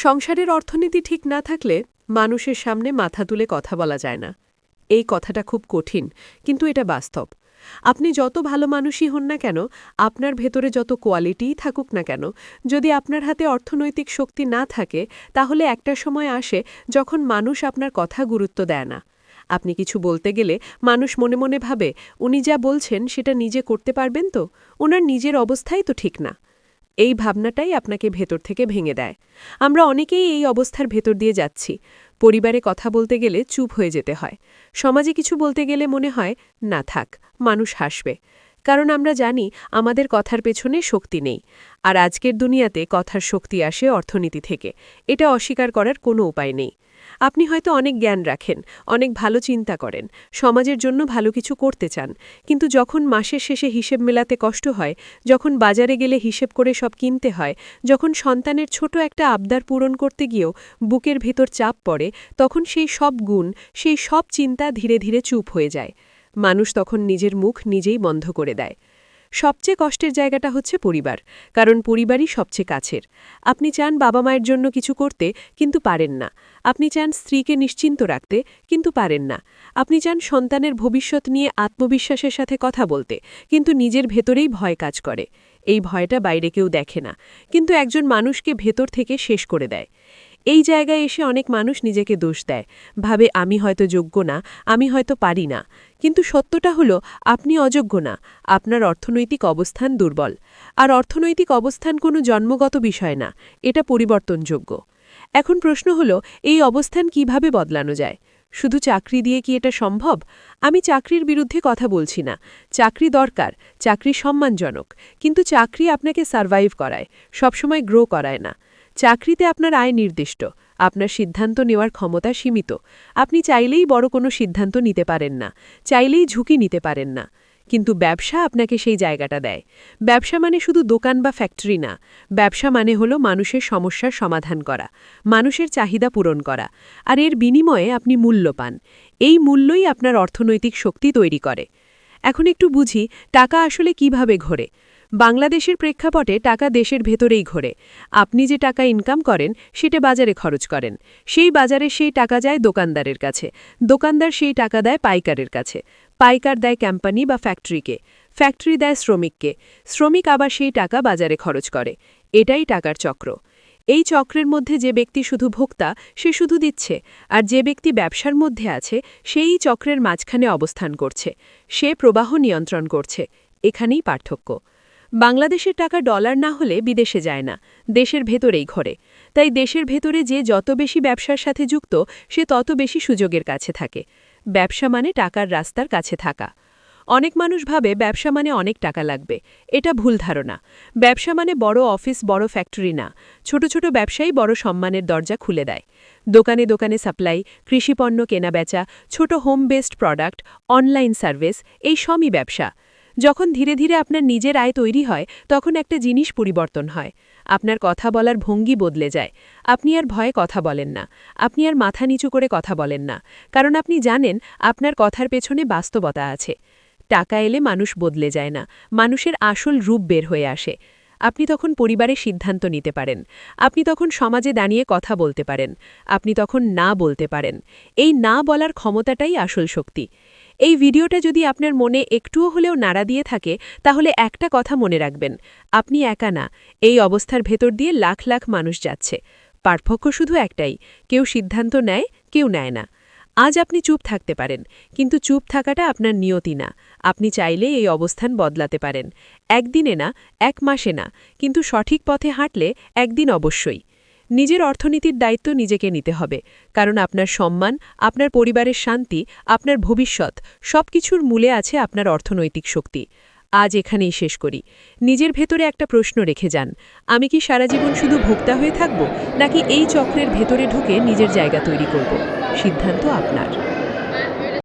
সংসারের অর্থনীতি ঠিক না থাকলে মানুষের সামনে মাথা তুলে কথা বলা যায় না। এই কথাটা খুব কঠিন, কিন্তু এটা বাস্তব। আপনি যত ভালো মানুষই হন না কেন, আপনার ভেতরে যত কোয়ালিটিই থাকুক না কেন, যদি আপনার হাতে অর্থনৈতিক শক্তি না থাকে, তাহলে একটা সময় আসে যখন মানুষ আপনার কথা গুরুত্ব দেয় না। আপনি কিছু বলতে গেলে মানুষ মনে মনে ভাবে, উনি যা বলছেন সেটা নিজে করতে পারবেন তো, ওনার নিজের অবস্থাই তো ঠিক না। এই ভাবনাটাই আপনাকে ভেতর থেকে ভেঙে দেয়। আমরা অনেকেই এই অবস্থার ভেতর দিয়ে যাচ্ছি। পরিবারে কথা বলতে গেলে চুপ হয়ে যেতে হয়। সমাজে কিছু বলতে গেলে মনে হয়, না থাক, মানুষ হাসবে। কারণ আমরা জানি আমাদের কথার পেছনে শক্তি নেই। আর আজকের দুনিয়াতে কথার শক্তি আসে অর্থনীতি থেকে। এটা অস্বীকার করার কোনো উপায় নেই। আপনি হয়তো অনেক জ্ঞান রাখেন, অনেক ভালো চিন্তা করেন, সমাজের জন্য ভালো কিছু করতে চান, কিন্তু যখন মাসের শেষে হিসেব মেলাতে কষ্ট হয়, যখন বাজারে গেলে হিসেব করে সব কিনতে হয়, যখন সন্তানের ছোট একটা আবদার পূরণ করতে গিয়েও বুকের ভেতর চাপ পড়ে, তখন সেই সব গুণ, সেই সব চিন্তা ধীরে ধীরে চুপ হয়ে যায়। মানুষ তখন নিজের মুখ নিজেই বন্ধ করে দেয়। সবচেয়ে কষ্টের জায়গাটা হচ্ছে পরিবার, কারণ পরিবারই সবচেয়ে কাছের। আপনি চান বাবা মায়ের জন্য কিছু করতে, কিন্তু পারেন না। আপনি চান স্ত্রীকে নিশ্চিন্ত রাখতে, কিন্তু পারেন না। আপনি চান সন্তানের ভবিষ্যৎ নিয়ে আত্মবিশ্বাসের সাথে কথা বলতে, কিন্তু নিজের ভেতরেই ভয় কাজ করে। এই ভয়টা বাইরে কেউ দেখে না, কিন্তু একজন মানুষকে ভেতর থেকে শেষ করে দেয়। এই জায়গায় এসে অনেক মানুষ নিজেকে দোষ দেয়, ভাবে আমি হয়তো যোগ্য না, আমি হয়তো পারি না। কিন্তু সত্যটা হলো, আপনি অযোগ্য না, আপনার অর্থনৈতিক অবস্থান দুর্বল। আর অর্থনৈতিক অবস্থান কোনো জন্মগত বিষয় না, এটা পরিবর্তনযোগ্য। এখন প্রশ্ন হলো, এই অবস্থান কিভাবে বদলানো যায়? শুধু চাকরি দিয়ে কি এটা সম্ভব? আমি চাকরির বিরুদ্ধে কথা বলছি না। চাকরি দরকার, চাকরি সম্মানজনক, কিন্তু চাকরি আপনাকে সারভাইভ করায়, সবসময় গ্রো করায় না। চাকরিতে আপনার আয় নির্দিষ্ট, আপনার সিদ্ধান্ত নেওয়ার ক্ষমতা সীমিত। আপনি চাইলেই বড় কোনো সিদ্ধান্ত নিতে পারেন না, চাইলেই ঝুঁকি নিতে পারেন না। কিন্তু ব্যবসা আপনাকে সেই জায়গাটা দেয়। ব্যবসা মানে শুধু দোকান বা ফ্যাক্টরি না। ব্যবসা মানে হলো মানুষের সমস্যার সমাধান করা, মানুষের চাহিদা পূরণ করা। আর এর বিনিময়ে আপনি মূল্য পান। এই মূল্যই আপনার অর্থনৈতিক শক্তি তৈরি করে। এখন একটু বুঝি, টাকা আসলে কিভাবে ঘোরে। বাংলাদেশের প্রেক্ষাপটে টাকা দেশের ভেতরেই ঘোরে। আপনি যে টাকা ইনকাম করেন, সেটা বাজারে খরচ করেন। সেই বাজারে সেই টাকা যায় দোকানদারের কাছে। দোকানদার সেই টাকা দেয় পাইকারের কাছে। পাইকার দেয় কোম্পানি বা ফ্যাক্টরিকে। ফ্যাক্টরি দেয় শ্রমিককে। শ্রমিক আবার সেই টাকা বাজারে খরচ করে। এটাই টাকার চক্র। এই চক্রের মধ্যে যে ব্যক্তি শুধু ভোক্তা, সে শুধু দিচ্ছে। আর যে ব্যক্তি ব্যবসার মধ্যে আছে, সেই চক্রের মাঝখানে অবস্থান করছে। সে প্রবাহ নিয়ন্ত্রণ করছে। এখানেই পার্থক্য। বাংলাদেশের টাকা ডলার না হলে বিদেশে যায় না, দেশের ভেতরেই ঘোরে। তাই দেশের ভেতরে যে যত বেশি ব্যবসার সাথে যুক্ত, সে তত বেশি সুযোগের কাছে থাকে। ব্যবসা মানে টাকার রাস্তার কাছে থাকা। অনেক মানুষ ভাবে ব্যবসা মানে অনেক টাকা লাগবে। এটা ভুল ধারণা। ব্যবসা মানে বড় অফিস, বড় ফ্যাক্টরি না। ছোট ছোট ব্যবসায়ী বড় সম্মানের দরজা খুলে দেয়। দোকানে দোকানে সাপ্লাই, কৃষিপণ্য কেনাবেচা, ছোট home based product, online service, এই সবই ব্যবসা। যখন ধীরে ধীরে আপনার নিজের আয় তৈরি হয়, তখন একটা জিনিস পরিবর্তন হয়। আপনার কথা বলার ভঙ্গি বদলে যায়। আপনি আর ভয়ে কথা বলেন না। আপনি আর মাথা নিচু করে কথা বলেন না। কারণ আপনি জানেন আপনার কথার পেছনে বাস্তবতা আছে। টাকা এলে মানুষ বদলে যায় না, মানুষের আসল রূপ বের হয়ে আসে। আপনি তখন পরিবারে সিদ্ধান্ত নিতে পারেন। আপনি তখন সমাজে দাঁড়িয়ে কথা বলতে পারেন। আপনি তখন না বলতে পারেন। এই না বলার ক্ষমতাটাই আসল শক্তি। এই ভিডিওটা যদি আপনার মনে একটুও হলেও নাড়া দিয়ে থাকে, তাহলে একটা কথা মনে রাখবেন, আপনি একা না। এই অবস্থার ভেতর দিয়ে লাখ লাখ মানুষ যাচ্ছে। পার্থক্য শুধু একটাই, কেউ সিদ্ধান্ত নেয়, কেউ নেয় না। আজ আপনি চুপ থাকতে পারেন, কিন্তু চুপ থাকাটা আপনার নিয়তি না। আপনি চাইলে এই অবস্থান বদলাতে পারেন। একদিনে না, এক মাসে না, কিন্তু সঠিক পথে হাঁটলে একদিন অবশ্যই। নিজের অর্থনীতির দায়িত্ব নিজেকে নিতে হবে, কারণ আপনার সম্মান, আপনার পরিবারের শান্তি, আপনার ভবিষ্যৎ, সবকিছুর মূলে আছে আপনার অর্থনৈতিক শক্তি। আজ এখানেই শেষ করি। নিজের ভেতরে একটা প্রশ্ন রেখে যান, আমি কি সারা জীবন শুধু ভোক্তা হয়ে থাকব, নাকি এই চক্রের ভেতরে ঢুকে নিজের জায়গা তৈরি করব? সিদ্ধান্ত আপনার।